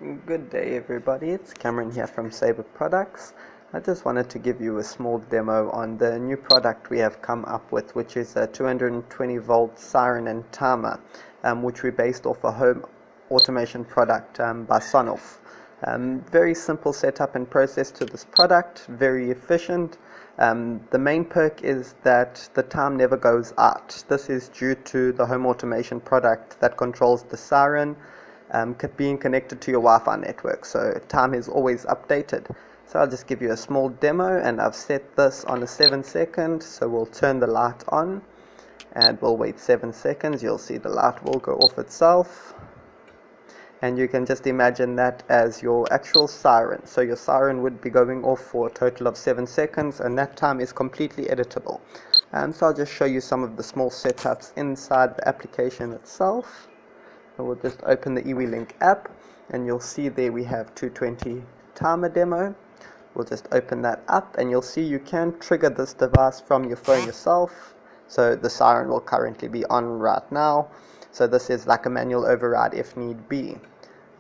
Good day everybody, it's Cameron here from Saber Products. I just wanted to give you a small demo on the new product we have come up with, which is a 220 volt siren and timer, which we based off a home automation product by SONOFF. Very simple setup and process to this product, very efficient. The main perk is that the time never goes out. This is due to the home automation product that controls the siren being connected to your Wi-Fi network, so time is always updated. So I'll just give you a small demo, and I've set this on a 7-second, so we'll turn the light on and we'll wait 7 seconds. You'll see the light will go off itself, and you can just imagine that as your actual siren. So your siren would be going off for a total of 7 seconds, and that time is completely editable. So I'll just show you some of the small setups inside the application itself. So we'll just open the eWeLink app, and you'll see there we have 220 timer demo. We'll just open that up, and you'll see you can trigger this device from your phone yourself. So the siren will currently be on right now. So this is like a manual override if need be.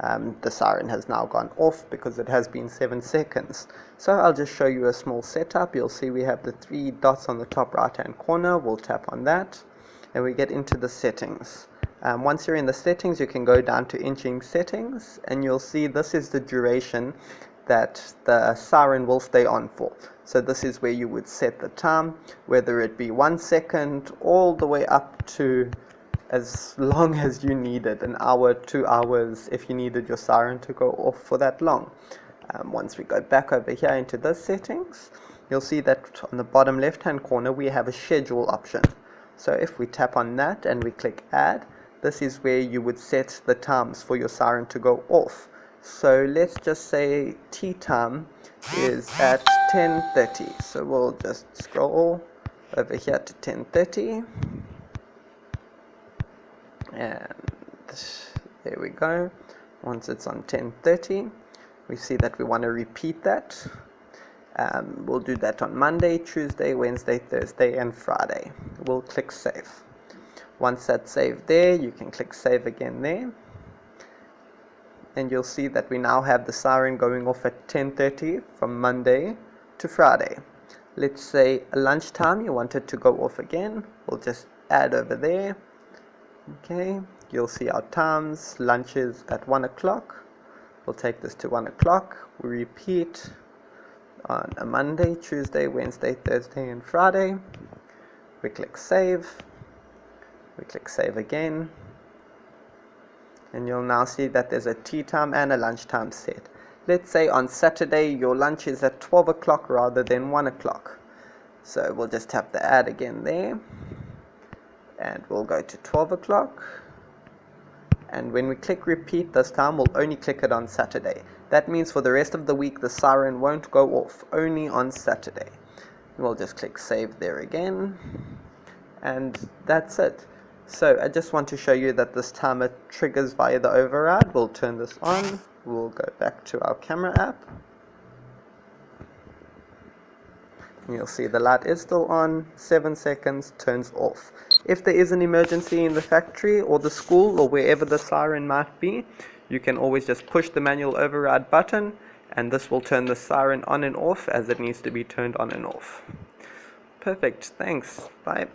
The siren has now gone off because it has been 7 seconds. So I'll just show you a small setup. You'll see we have the 3 dots on the top right hand corner. We'll tap on that and we get into the settings. Once you're in the settings, you can go down to inching settings, and you'll see this is the duration that the siren will stay on for. So this is where you would set the time, whether it be 1 second all the way up to as long as you needed, an hour, 2 hours, if you needed your siren to go off for that long. Once we go back over here into the settings, you'll see that on the bottom left hand corner we have a schedule option. So if we tap on that and we click add, this is where you would set the times for your siren to go off. So let's just say tea time is at 10:30. So we'll just scroll over here to 10:30. And there we go. Once it's on 10:30, we see that we want to repeat that. We'll do that on Monday, Tuesday, Wednesday, Thursday, and Friday. We'll click save. Once that's saved there, you can click save again there, and you'll see that we now have the siren going off at 10:30 from Monday to Friday. Let's say at lunchtime you want it to go off again. We'll just add over there. Okay, you'll see our times. Lunch is at 1 o'clock. We'll take this to 1 o'clock. We repeat on a Monday, Tuesday, Wednesday, Thursday, and Friday. We click save. We click save again, and you'll now see that there's a tea time and a lunchtime set. Let's say on Saturday your lunch is at 12 o'clock rather than 1 o'clock. So we'll just tap the add again there, and we'll go to 12 o'clock. And when we click repeat this time, we'll only click it on Saturday. That means for the rest of the week the siren won't go off, only on Saturday. We'll just click save there again, and that's it. So I just want to show you that this timer triggers via the override. We'll turn this on. We'll go back to our camera app. And you'll see the light is still on. 7 seconds, turns off. If there is an emergency in the factory or the school or wherever the siren might be, you can always just push the manual override button, and this will turn the siren on and off as it needs to be turned on and off. Perfect. Thanks. Bye.